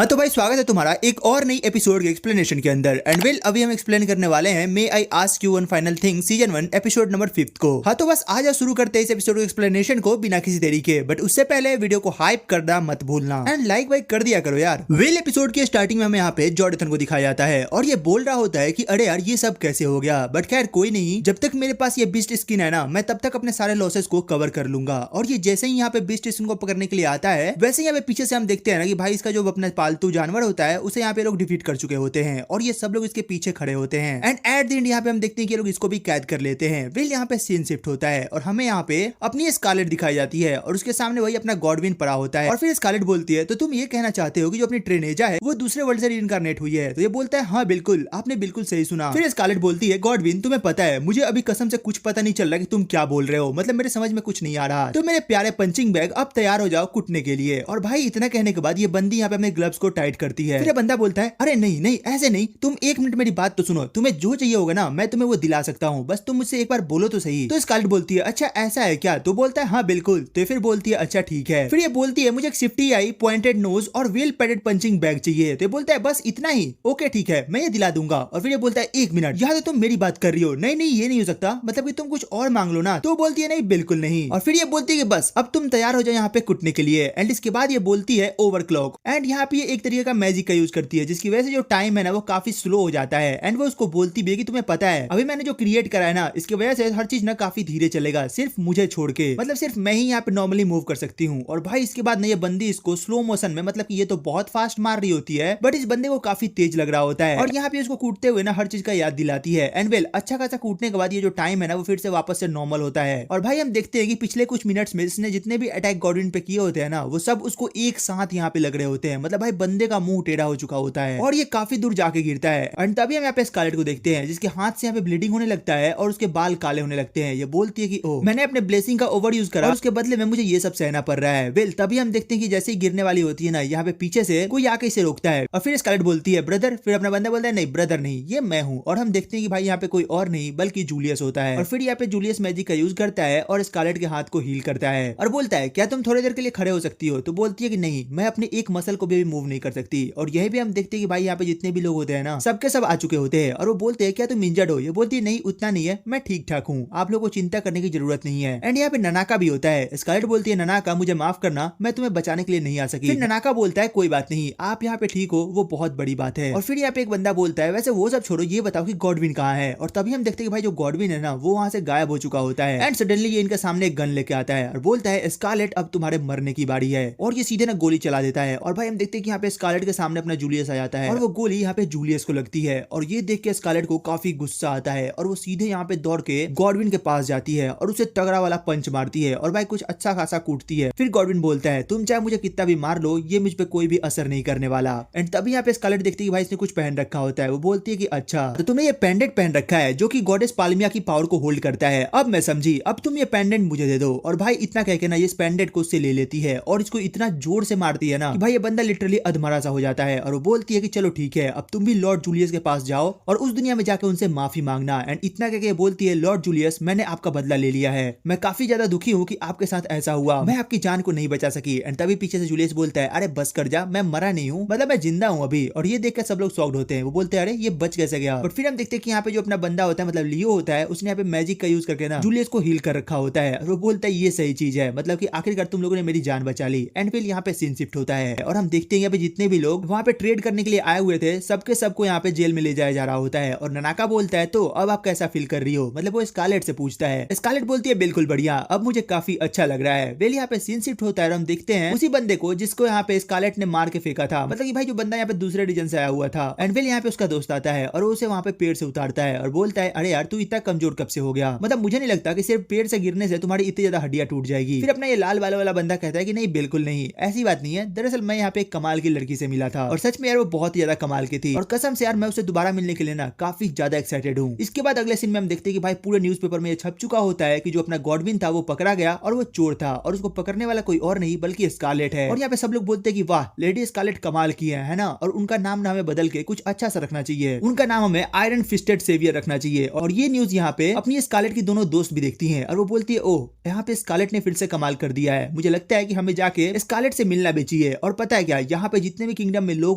हाँ तो भाई स्वागत है तुम्हारा एक और नई एपिसोड के एक्सप्लेनेशन के अंदर। एंड वेल अभी हम एक्सप्लेन करने वाले हैं may I ask you one final thing season 1 episode number 5 को। हाँ तो बस आज शुरू करते हैं इस एपिसोड के एक्सप्लेनेशन को बिना किसी देरी के। बट उससे पहले वीडियो को हाइप करना मत भूलना एंड लाइक वाइक कर दिया करो यार। वेल एपिसोड की स्टार्टिंग में हमें यहाँ पे जॉर्डन को दिखाया जाता है और ये बोल रहा होता है कि अरे यार ये सब कैसे हो गया। बट खैर कोई नहीं, जब तक मेरे पास ये बीस्ट स्किन है ना मैं तब तक अपने सारे लॉसेस को कवर कर लूंगा। और ये जैसे ही यहाँ पे बीस्ट स्किन को पकड़ने के लिए आता है वैसे यहाँ पे पीछे से हम देखते हैं ना कि भाई इसका जो अपना पालतू जानवर होता है उसे यहाँ पे लोग डिफीट कर चुके होते हैं और ये सब लोग इसके पीछे खड़े होते हैं। एंड एट द एंड यहाँ पे हम देखते हैं कि लोग इसको भी कैद कर लेते हैं। वेल यहाँ पे सीन शिफ्ट होता है और हमें यहाँ पे अपनी स्कारलेट दिखाई जाती है और उसके सामने वही अपना गॉडविन पड़ा होता है। और फिर स्कारलेट बोलती है तो तुम ये कहना चाहते हो कि जो अपनी ट्रेनेजा है वो दूसरे वर्ल्ड से रीइंकार्नेट हुई है? तो ये बोलता है हाँ बिल्कुल, आपने बिल्कुल सही सुना। फिर स्कारलेट बोलती है गॉडविन तुम्हें पता है मुझे अभी कसम से कुछ पता नहीं चल रहा कि तुम क्या बोल रहे हो, मतलब मेरे समझ में कुछ नहीं आ रहा। तो मेरे प्यारे पंचिंग बैग अब तैयार हो जाओ कुटने के लिए। और भाई इतना कहने के बाद ये बंदी यहाँ पे अपने ग्लव्स को टाइट करती है। फिर बंदा बोलता है अरे नहीं नहीं ऐसे नहीं, तुम एक मिनट मेरी बात तो सुनो, तुम्हें जो चाहिए होगा ना मैं तुम्हें वो दिला सकता हूँ, बस तुम मुझसे एक बार बोलो तो सही। तो स्कारलेट बोलती है अच्छा ऐसा है क्या? तो बोलता है हाँ बिल्कुल। तो फिर बोलती है अच्छा ठीक है। फिर ये बोलती है मुझे एक सिफ्टी आई पॉइंटेड नोज और वेल पैडेड पंचिंग बैग चाहिए। तो ये बोलता है बस इतना ही? ओके ठीक है मैं ये दिला दूंगा। और फिर ये बोलता है एक मिनट, यहाँ तो तुम मेरी बात कर रही हो, नहीं नहीं ये नहीं हो सकता, मतलब कि तुम कुछ और मांग लो ना। तो बोलती है नहीं बिल्कुल नहीं। और फिर ये बोलती है बस अब तुम तैयार हो जाओ यहाँ पे कुटने के लिए। एंड इसके बाद ये बोलती है ओवरक्लॉक। एंड यहाँ पे एक तरीके का मैजिक का यूज करती है जिसकी वजह से जो टाइम है ना वो काफी स्लो हो जाता है। एंड वो उसको बोलती भी है कि तुम्हें पता है अभी मैंने जो क्रिएट करा है ना इसकी वजह से हर चीज ना काफी धीरे चलेगा, सिर्फ मुझे छोड़ के, मतलब सिर्फ मैं ही यहाँ पे नॉर्मली मूव कर सकती हूँ। और भाई इसके बाद ना ये बंदी इसको स्लो मोशन में, मतलब कि ये तो बहुत फास्ट मार रही होती है बट इस बंदे को काफी तेज लग रहा होता है और यहाँ पे उसको कूटते हुए ना हर चीज का याद दिलाती है। एंड वेल अच्छा खासा कूटने के बाद ये जो टाइम है ना वो फिर से वापस से नॉर्मल होता है। और भाई हम देखते हैं कि पिछले कुछ मिनट्स में इसने जितने भी अटैक गॉडविन पे किए होते हैं ना वो सब उसको एक साथ यहाँ पे लग रहे होते हैं, मतलब भाई बंदे का मुंह टेढ़ा हो चुका होता है और ये काफी दूर जाके गिरता है। एंड तभी हम यहाँ पे स्कारलेट को देखते हैं जिसके हाथ से यहाँ पे ब्लीडिंग होने लगता है और उसके बाल काले होने लगते हैं। ये बोलती है कि ओ मैंने अपने ब्लेसिंग का ओवर यूज करा और उसके बदले में मुझे ये सब सहना पड़ रहा है। वेल तभी हम देखते हैं कि जैसे ही गिरने वाली होती है ना यहाँ पे पीछे से कोई आके इसे रोकता है और फिर स्कारलेट बोलती है ब्रदर। फिर अपना बंदा बोलता है नहीं ब्रदर नहीं ये मैं हूँ। और हम देखते हैं कि भाई यहाँ पे कोई और नहीं बल्कि जूलियस होता है। और फिर यहाँ पे जूलियस मैजिक का यूज करता है और स्कारलेट के हाथ को हील करता है और बोलता है क्या तुम थोड़ी देर के लिए खड़े हो सकती हो? तो बोलती है कि नहीं मैं अपने एक मसल को भी मूव नहीं कर सकती। और यही भी हम देखते हैं कि भाई यहाँ पे जितने भी लोग होते हैं ना सबके सब आ चुके होते हैं और वो बोलते हैं क्या तुम इंजर्ड हो? ये बोलती है नहीं उतना नहीं है, मैं ठीक ठाक हूँ, आप लोगों को चिंता करने की जरूरत नहीं है। एंड यहाँ पे ननाका भी होता है। स्कारलेट बोलती है ननाका मुझे माफ करना मैं तुम्हें बचाने के लिए नहीं आ सकी। फिर ननाका बोलता है कोई बात नहीं, आप यहाँ पे ठीक हो वो बहुत बड़ी बात है। और फिर यहाँ पे एक बंदा बोलता है वैसे वो सब छोड़ो ये बताओ कि गॉडविन कहाँ है? और तभी हम देखते हैं कि भाई जो गॉडविन है ना वो वहां से गायब हो चुका होता है। एंड सडनली ये इनके सामने एक गन लेके आता है और बोलता है स्कारलेट अब तुम्हारे मरने की बारी है। और ये सीधे ना गोली चला देता है और भाई हम देखते हैं कि यहाँ पे स्कारलेट के सामने अपना जूलियस आ जाता है और वो गोली यहाँ पे जूलियस को लगती है। और ये देख के स्कारलेट को काफी गुस्सा आता है और वो सीधे यहाँ पे दौड़ के गॉडविन के पास जाती है और उसे तगड़ा वाला पंच मारती है और भाई कुछ अच्छा खासा कूटती है। फिर गॉडविन बोलता है तुम चाहे मुझे कितना भी मार लो ये मुझ पे कोई भी असर नहीं करने वाला। एंड तभी यहाँ पे स्कारलेट देखती है कि भाई इसने कुछ पहन रखा होता है। वो बोलती है कि अच्छा तो तुमने ये पेंडेंट पहन रखा है जो कि गॉडेस पाल्मिया की पावर को होल्ड करता है, अब मैं समझी, अब तुम ये पेंडेंट मुझे दे दो। और भाई इतना कह के ना ये पेंडेंट को उससे ले लेती है और इसको इतना जोर से मारती है ना कि भाई ये बंदा लिटरली अधमरा सा हो जाता है। और वो बोलती है कि चलो ठीक है अब तुम भी लॉर्ड जूलियस के पास जाओ और उस दुनिया में जाके उनसे माफी मांगना। एंड इतना कह के बोलती है लॉर्ड जूलियस मैंने आपका बदला ले लिया है, मैं काफी ज्यादा दुखी हूँ कि आपके साथ ऐसा हुआ, मैं आपकी जान को नहीं बचा सकी। एंड तभी पीछे से जूलियस बोलता है अरे बस कर जा, मैं मरा नहीं हूँ, मतलब मैं जिंदा हूँ अभी। और ये देखकर सब लोग शॉक्ड होते हैं। वो बोलते हैं अरे ये बच कैसे गया? बट फिर हम देखते हैं कि यहाँ पे जो अपना बंदा होता है मतलब लियो होता है उसने यहाँ पे मैजिक का यूज करके ना जूलियस को हील कर रखा होता है। और वो बोलता है ये सही चीज है, मतलब कि आखिरकार तुम लोगों ने मेरी जान बचा ली। एंड फिर यहाँ पे सीन शिफ्ट होता है और हम देखते हैं यहाँ पे जितने भी लोग वहाँ पे ट्रेड करने के लिए आए हुए थे सबके सबको यहाँ पे जेल में ले जाया जा रहा होता है। और ननाका बोलता है तो अब आप कैसा फील कर रही हो, मतलब वो स्कारलेट से पूछता है। स्कारलेट बोलती है बिल्कुल बढ़िया, अब मुझे काफी अच्छा लग रहा है। वेल यहाँ पे सीन शिफ्ट होता है और हम देखते हैं उसी बंदे को जिसको यहाँ पे स्कारलेट ने मार के फेंका था, मतलब कि भाई जो बंदा यहाँ पे दूसरे रीजन से आया हुआ था। एंड वेल यहाँ पे उसका दोस्त आता है और उसे वहाँ पे पेड़ से उतारता है और बोलता है अरे यार तू इतना कमजोर कब से हो गया, मतलब मुझे नहीं लगता कि सिर्फ पेड़ से गिरने से तुम्हारी इतनी ज्यादा हड्डियां टूट जाएगी। फिर अपना ये लाल बालों वाला बंदा कहता है कि नहीं बिल्कुल नहीं, ऐसी बात नहीं है, दरअसल मैं यहाँ पे एक कमाल की लड़की से मिला था और सच में यार वो बहुत ही ज्यादा कमाल की थी और कसम से यार मैं उसे दोबारा मिलने के लिए ना काफी ज्यादा एक्साइटेड हूँ। इसके बाद अगले सीन में हम देखते हैं कि भाई पूरे न्यूज़पेपर में ये छप चुका होता है कि जो अपना गॉडविन था वो पकड़ा गया और वो चोर था और उसको पकड़ने वाला कोई और नहीं बल्कि स्कारलेट है। और यहाँ पे सब लोग बोलते हैं कि वाह लेडी स्कारलेट कमाल की है ना, और उनका नाम ना हमें बदल के कुछ अच्छा सा रखना चाहिए, उनका नाम हमें आयरन फिस्टेड सेवियर रखना चाहिए। और ये न्यूज यहाँ पे अपनी स्कारलेट की दोनों दोस्त भी देखती हैं और वो बोलती है ओह यहाँ पे स्कारलेट ने फिर से कमाल कर दिया है, मुझे लगता है कि हमें जाके स्कारलेट से मिलना भी चाहिए। और पता है क्या, यहाँ पे जितने भी किंगडम में लोग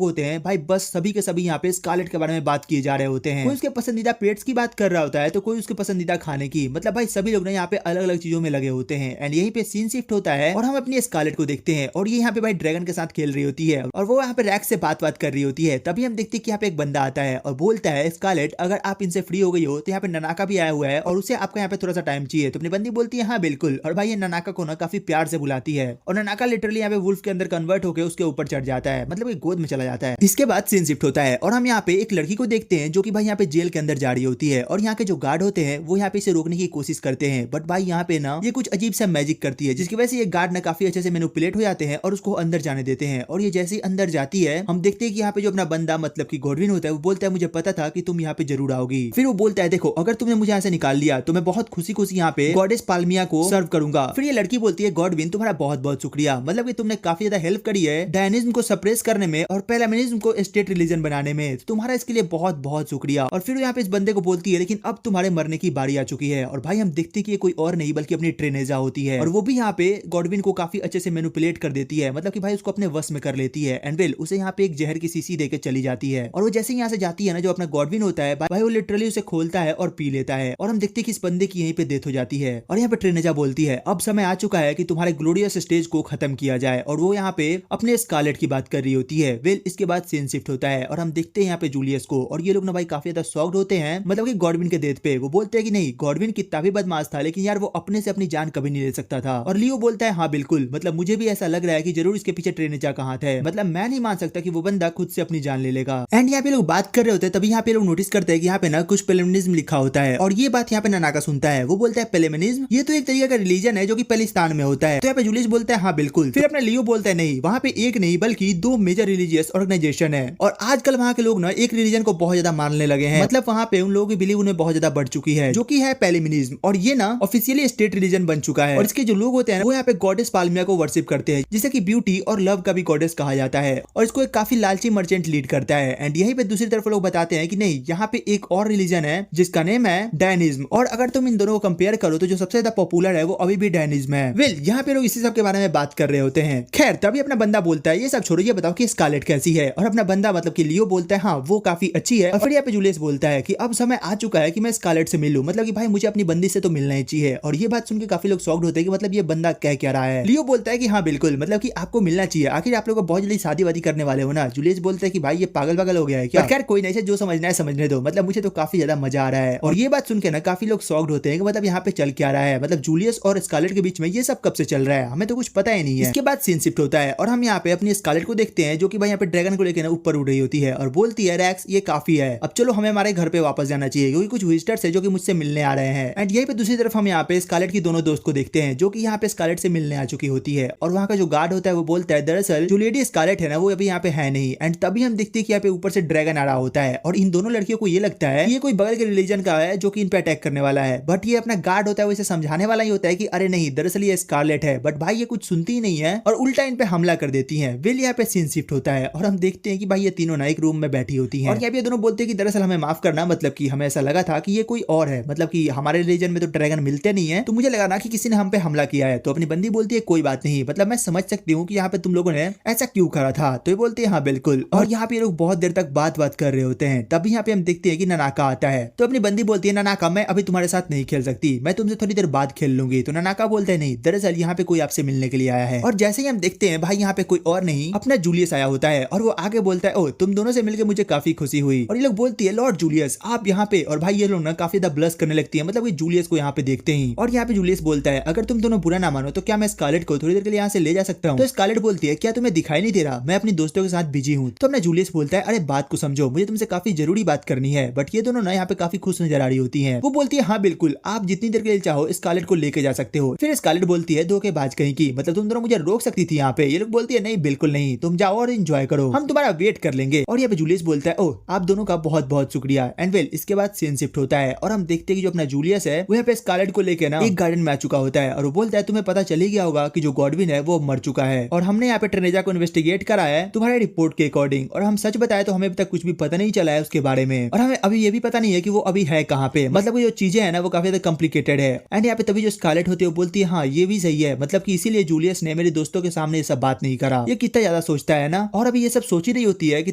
होते हैं भाई बस सभी के सभी यहाँ पे स्कारलेट के बारे में बात किए जा रहे होते हैं। कोई उसके पसंदीदा पेट्स की बात कर रहा होता है तो कोई उसके पसंदीदा खाने की, मतलब भाई सभी लोग ना यहाँ पे अलग अलग चीजों में लगे होते हैं। एंड यहीं पे सीन शिफ्ट होता है और हम अपनी स्कारलेट को देखते हैं और ये यहाँ पे भाई ड्रैगन के साथ खेल रही होती है और वो यहाँ पे रैक्स से बात कर रही होती है। तभी हम देखते हैं कि यहाँ पे एक बंदा आता है और बोलता है स्कारलेट अगर आप इनसे फ्री हो गई हो तो यहाँ पे ननाका भी आया हुआ है और उसे आपका यहाँ पे थोड़ा सा टाइम चाहिए। तो अपनी बंदी बोलती है हाँ बिल्कुल, और भाई ये ननाका को ना काफी प्यार से बुलाती है और ननाका लिटरली यहाँ पे वुल्फ के अंदर कन्वर्ट होकर उसके ऊपर चढ़ जाता है, मतलब कि गोद में चला जाता है। इसके बाद सीन शिफ्ट होता है और हम यहाँ पे एक लड़की को देखते हैं जो कि भाई यहाँ पे जेल के अंदर जा रही होती है और यहाँ के जो गार्ड होते हैं वो यहाँ पे इसे रोकने की कोशिश करते हैं, बट भाई यहाँ पे ना ये कुछ अजीब सा मैजिक करती है जिसकी वजह से ये गार्ड ना काफी अच्छे से मैनिपुलेट हो जाते हैं और उसको अंदर जाने देते हैं। और ये जैसे ही अंदर जाती है हम देखते हैं कि यहाँ पे जो अपना बंदा मतलब कि गॉडविन होता है वो बोलता है मुझे पता था कि तुम यहाँ पे जरूर आओगी। फिर वो बोलता है देखो अगर तुमने मुझे यहाँ से निकाल लिया तो मैं बहुत खुशी खुशी यहाँ पे गॉडेस पाल्मिया को सर्व करूंगा। फिर ये लड़की बोलती है गॉडविन तुम्हारा बहुत बहुत शुक्रिया, मतलब कि तुमने काफी ज्यादा हेल्प करी है डायनिज्म को सप्रेस करने में और पैलामिनिज्म को स्टेट रिलीजन बनाने में, तुम्हारा इसके लिए बहुत बहुत शुक्रिया। और फिर यहाँ पे इस बंदे को बोलती है लेकिन अब तुम्हारे मरने की बारी आ चुकी है। और भाई हम देखते हैं कि ये कोई और नहीं बल्कि अपनी ट्रेनेजा होती है और वो भी यहाँ पे गॉडविन को काफी अच्छे से मैनिपुलेट कर देती है, मतलब कि भाई उसको अपने वश में कर लेती है। एंड वेल उसे यहाँ पे एक जहर की शीशी देकर चली जाती है और वो जैसे ही यहाँ से जाती है ना जो अपना गॉडविन होता है भाई वो लिटरली उसे खोलता है और पी लेता है और हम देखते हैं कि इस बंदे की यहीं पे डेथ हो जाती है। और यहाँ पे ट्रेनेजा बोलती है अब समय आ चुका है कि तुम्हारे ग्लोरियस स्टेज को खत्म किया जाए और वो यहाँ पे अपने स्कारलेट की बात कर रही होती है। वेल इसके बाद सीन शिफ्ट होता है और हम देखते हैं यहाँ पे जूलियस को और ये लोग ना भाई काफी ज्यादा शॉक्ड होते हैं, मतलब कि गॉडविन के डेथ पे। वो बोलते हैं कि नहीं गॉडविन कितना भी बदमाश था लेकिन यार वो अपने से अपनी जान कभी नहीं ले सकता था। और लियो बोलता है हाँ बिल्कुल, मतलब मुझे भी ऐसा लग रहा है कि जरूर इसके पीछे ट्रेनेजा का हाथ है, मतलब मैं नहीं मान सकता कि वो बंदा खुद से अपनी जान ले लेगा। एंड यहाँ पे लोग बात कर रहे होते हैं तभी यहाँ पे लोग नोटिस करते हैं कि यहाँ पे ना कुछ पेलेमिनिज्म लिखा होता है और ये बात यहाँ पे ननाका सुनता है। वो बोलता है पेलेमिनिज्म ये तो एक तरीके का रिलीजन है जो कि पैलेस्टाइन में होता है। तो यहाँ पे जूलियस बोलता है हाँ बिल्कुल। फिर अपना लियो बोलता है नहीं वहाँ पे एक नहीं बल्कि 2 मेजर रिलीजियस ऑर्गेनाइजेशन है और आजकल वहाँ के लोग ना एक रिलीजन को बहुत ज्यादा मानने लगे हैं, मतलब वहाँ पे उन लोगों की बिलीव उन्हें बहुत ज्यादा बढ़ चुकी है जो कि है पेलेमिनिज्म और ये ना ऑफिशियली स्टेट रिलीजन बन चुका है। और इसके जो लोग होते हैं वो यहाँ पे गॉडेस पाल्मिया को वर्शिप करते हैं जिसे कि ब्यूटी और लव का भी गॉडेस कहा जाता है और इसको एक काफी लालची मर्चेंट लीड करता है। एंड यहीं पे दूसरी तरफ लोग बताते हैं कि नहीं यहाँ पे एक और रिलीजन है जिसका नेम है डायनिज्म और अगर तुम इन दोनों को कंपेयर करो तो जो सबसे ज्यादा पॉपुलर है वो अभी भी डायनिज्म है। वेल यहाँ पे लोग इसी सब के बारे में बात कर रहे होते हैं। खैर तभी अपना बंदा बोलता है ये सब छोड़ो ये बताओ कि स्कारलेट कैसी है। और अपना बंदा मतलब कि लियो बोलता है हाँ वो काफी अच्छी है। और फिर यहाँ पे जूलियस बोलता है कि अब समय आ चुका है कि मैं स्कारलेट से मिलूं, मतलब कि भाई मुझे अपनी बंदी से तो मिलना ही चाहिए। और ये बात सुन के काफी लोग शॉक्ड होते हैं कि मतलब ये बंदा कह क्या रहा है। लियो बोलता है कि हाँ बिल्कुल, मतलब कि आपको मिलना चाहिए, आखिर आप लोग बहुत जल्दी शादी वादी करने वाले हो ना। जूलियस बोलता है कि भाई ये पागल पागल हो गया है क्या। खैर कोई नहीं, जो समझना है समझने दो, मतलब मुझे तो काफी ज्यादा मजा आ रहा है। और ये बात सुन के ना काफी लोग शॉक्ड होते हैं कि मतलब यहाँ पे चल क्या रहा है, मतलब जूलियस और स्कारलेट के बीच में ये सब कब से चल रहा है, हमें तो कुछ पता ही नहीं है। इसके बाद सीन शिफ्ट होता है और हम यहाँ पे अपनी स्कारलेट को देखते हैं जो कि भाई यहाँ पे ड्रैगन को लेकर ना ऊपर उड़ रही होती है और बोलती है रैक्स ये काफी है, अब चलो हमें हमारे घर पे वापस जाना चाहिए क्योंकि कुछ विजिटर्स है जो कि मुझसे मिलने आ रहे हैं। एंड यहीं पे दूसरी तरफ हम यहाँ पे स्कारलेट की दोनों दोस्त को देखते हैं जो कि यहाँ पे स्कारलेट से मिलने आ चुकी होती है और वहाँ का जो गार्ड होता है वो बोलता है दरअसल जो लेडी स्कारलेट है ना वो अभी यहाँ पे है नहीं। एंड तभी हम देखते हैं कि यहाँ पे ऊपर से ड्रैगन आ रहा होता है और इन दोनों लड़कियों को ये लगता है ये कोई बगल के रिलीजन का है जो कि इन पे अटैक करने वाला है, बट ये अपना गार्ड होता है वो इसे समझाने वाला ही होता है कि अरे नहीं दरअसल ये स्कारलेट है, बट भाई ये कुछ सुनती ही नहीं है और उल्टा इन पे हमला कर देती है। वेल यहाँ पे सीन शिफ्ट होता है और हम देखते हैं कि भाई ये तीनों ना एक रूम में बैठी होती हैं और यहाँ पे दोनों बोलते हैं कि दरअसल हमें माफ करना, मतलब कि हमें ऐसा लगा था कि ये कोई और है, मतलब कि हमारे रिलीजन में तो ड्रैगन मिलते नहीं है तो मुझे लगा ना कि किसी ने हम पे हमला किया है। तो अपनी बंदी बोलती है कोई बात नहीं, मतलब मैं समझ सकती हूँ कि यहाँ पे तुम लोगों ने ऐसा क्यों करा था। तो ये बोलते हैं हाँ बिल्कुल। और यहाँ पे लोग बहुत देर तक बात कर रहे होते हैं तभी यहाँ पे हम देखते हैं कि ननाका आता है। तो अपनी बंदी बोलती है ननाका मैं अभी तुम्हारे साथ नहीं खेल सकती, मैं तुमसे थोड़ी देर बाद खेल लूंगी। तो ननाका बोलते हैं नहीं दरअसल यहाँ पे कोई आपसे मिलने के लिए आया है। और जैसे ही हम देखते हैं भाई यहाँ पे कोई और नहीं अपना जूलियस आया होता है और वो आगे बोलता है ओ तुम दोनों से मिलकर मुझे काफी खुशी हुई। और ये लोग बोलती है लॉर्ड जूलियस आप यहाँ पे। और भाई ये लोग ना काफी ज्यादा ब्लश करने लगती है, मतलब जूलियस को यहाँ पे देखते ही। और यहाँ पे जूलियस बोलता है अगर तुम दोनों बुरा ना मानो तो क्या मैं स्कारलेट को थोड़ी देर के लिए यहाँ से ले जा सकता हूँ। तो स्कारलेट बोलती है क्या तुम्हें दिखाई नहीं दे रहा मैं अपनी दोस्तों के साथ बिजी हूँ। तो अपना जूलियस बोलता है अरे बात को समझो मुझे तुमसे काफी जरूरी बात करनी है। बट ये दोनों ना यहाँ पे काफी खुश नजर आ रही होती है। वो बोलती है हाँ बिल्कुल आप जितनी देर के लिए चाहो स्कारलेट को लेके जा सकते हो। फिर स्कारलेट बोलती है धोखेबाज कहीं की, मतलब तुम दोनों मुझे रोक सकती थी यहाँ पे। ये लोग बोलती है नहीं बिल्कुल नहीं, तुम जाओ और एंजॉय करो, हम तुम्हारा वेट कर लेंगे। और यहाँ पे जूलियस बोलता है ओह आप दोनों का बहुत बहुत शुक्रिया। एंड वेल इसके बाद सीन शिफ्ट होता है और हम देखते हैं कि जो अपना जूलियस है वो यहाँ पे स्कारलेट को लेकर ना एक गार्डन में आ चुका होता है और वो बोलता है तुम्हें पता चल ही गया होगा कि जो गॉडविन है वो मर चुका है और हमने यहाँ पे ट्रेनेजा को इन्वेस्टिगेट करा है तुम्हारे रिपोर्ट के अकॉर्डिंग। और हम सच बताए तो हमें अभी तक कुछ भी पता नहीं चला है उसके बारे में और हमें अभी ये भी पता नहीं है कि वो अभी है कहाँ पे, मतलब जो चीजें है ना वो काफी ज्यादा कॉम्प्लिकेटेड है। एंड यहाँ पे तभी जो स्कारलेट होती है वो बोलती है हाँ ये भी सही है, मतलब कि इसीलिए जूलियस ने मेरे दोस्तों के सामने ये सब बात नहीं करा, ये कितना ज्यादा ज्यादा सोचता है ना। और अभी ये सब सोच ही रही होती है कि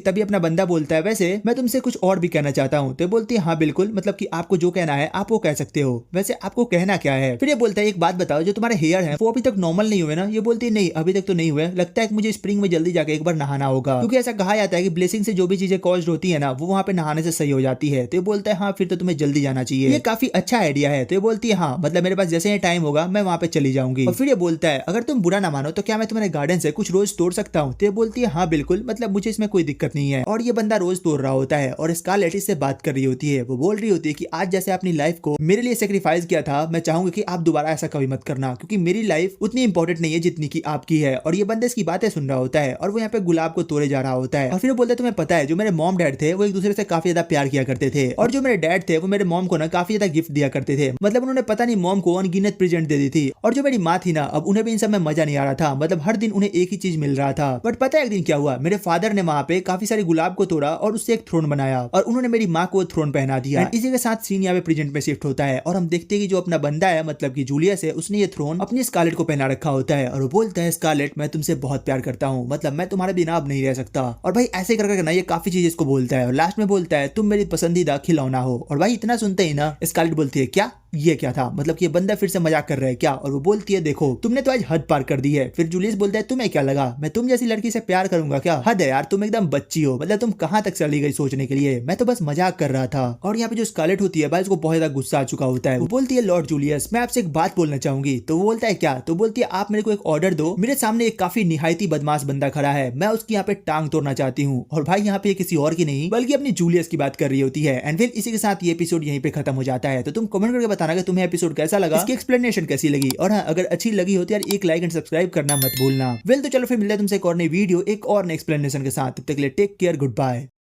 तभी अपना बंदा बोलता है, वैसे मैं तुमसे कुछ और भी कहना चाहता हूँ। तो बोलती है हाँ बिल्कुल, मतलब कि आपको जो कहना है आप वो कह सकते हो, वैसे आपको कहना क्या है। फिर ये बोलता है एक बात बताओ, जो तुम्हारे हेयर है वो अभी तक नॉर्मल नहीं हुए ना। ये बोलती है नहीं अभी तक तो नहीं हुए, लगता है कि मुझे स्प्रिंग में जल्दी जाके एक बार नहाना होगा, क्योंकि ऐसा कहा जाता है कि ब्लेसिंग से जो भी चीजें कॉज्ड होती है ना वो वहाँ पे नहाने से सही हो जाती है। तो ये बोलता है हाँ फिर तो तुम्हें जल्दी जाना चाहिए, ये काफी अच्छा आइडिया है। तो ये बोलती है हाँ मतलब मेरे पास जैसे ही टाइम होगा मैं वहाँ पे चली जाऊंगी। और फिर ये बोलता है अगर तुम बुरा ना मानो तो क्या मैं तुम्हारे गार्डन से कुछ रोज तोड़ सकता हूँ। तो ये बोलती है हाँ बिल्कुल, मतलब मुझे इसमें कोई दिक्कत नहीं है। और ये बंदा रोज तोड़ रहा होता है और स्कारलेट इससे बात कर रही होती है। वो बोल रही होती है कि आज जैसे अपनी लाइफ को मेरे लिए सेक्रीफाइस किया था, मैं चाहूंगी कि आप दोबारा ऐसा कभी मत करना, क्योंकि मेरी लाइफ उतनी इंपॉर्टेंट नहीं है जितनी की आपकी है। और ये बंदा इसकी बातें सुन रहा होता है और वो यहाँ पे गुलाब को तोड़े जा रहा होता है। और फिर वो बोलता है तुम्हें पता है जो मेरे मॉम डैड थे वो एक दूसरे से काफी ज्यादा प्यार किया करते थे, और जो मेरे डैड थे वो मेरे मॉम को ना काफी ज्यादा गिफ्ट दिया करते थे, मतलब उन्होंने पता नहीं मॉम को अनगिनत प्रेजेंट दे दी थी। और जो मेरी माँ थी ना, अब उन्हें भी इन सब में मजा नहीं आ रहा था, मतलब हर दिन उन्हें एक ही चीज मिल रहा था। बट पता है एक दिन क्या हुआ, मेरे फादर ने वहाँ पे काफी सारी गुलाब को तोड़ा और उससे एक थ्रोन बनाया और उन्होंने मेरी माँ को थ्रोन पहना दिया। इसी के साथ सीन यहाँ पे प्रेजेंट में शिफ्ट होता है और हम देखते हैं कि जो अपना बंदा है मतलब कि जूलियस है, उसने ये थ्रोन अपनी स्कारलेट को पहना रखा होता है। और वो बोलता है स्कारलेट मैं तुमसे बहुत प्यार करता हूँ, मतलब मैं तुम्हारे बिना अब नहीं रह सकता। और भाई ऐसे कर ना ये काफी चीज इसको बोलता है और लास्ट में बोलता है तुम मेरी पसंदीदा खिलौना हो। और भाई इतना सुनते ही ना स्कारलेट बोलती है क्या ये क्या था, मतलब कि ये बंदा फिर से मजाक कर रहा है क्या। और वो बोलती है देखो तुमने तो आज हद पार कर दी है। फिर जूलियस बोलता है तुम्हें क्या लगा मैं तुम जैसी लड़की से प्यार करूंगा क्या, हद है यार, तुम एकदम बच्ची हो, मतलब तुम कहाँ तक चली गई सोचने के लिए, मैं तो बस मजाक कर रहा था। और यहाँ पे जो स्कारलेट होती है भाई उसको बहुत ज्यादा गुस्सा आ चुका होता है। वो बोलती है लॉर्ड जूलियस मैं आपसे एक बात बोलना चाहूंगी। तो वो बोलता है क्या। तो बोलती है आप मेरे को एक ऑर्डर दो, मेरे सामने एक काफी निहायती बदमाश बंदा खड़ा है, मैं उसकी यहाँ पे टांग तोड़ना चाहती हूँ। और भाई यहाँ पे किसी और की नहीं बल्कि अपनी जूलियस की बात कर रही होती है। एंड फिर इसी के साथ ये एपिसोड यहीं पे खत्म हो जाता है। तो तुम कमेंट करके बताना कि तुम्हें एपिसोड कैसा लगा, इसकी एक्सप्लेनेशन कैसी लगी, और हाँ अगर अच्छी लगी हो तो यार एक लाइक एंड सब्सक्राइब करना मत भूलना। वेल तो चलो फिर मिलते हैं तुमसे एक और नई वीडियो एक और नई एक्सप्लेनेशन के साथ, तब तक के लिए टेक केयर, गुड बाय।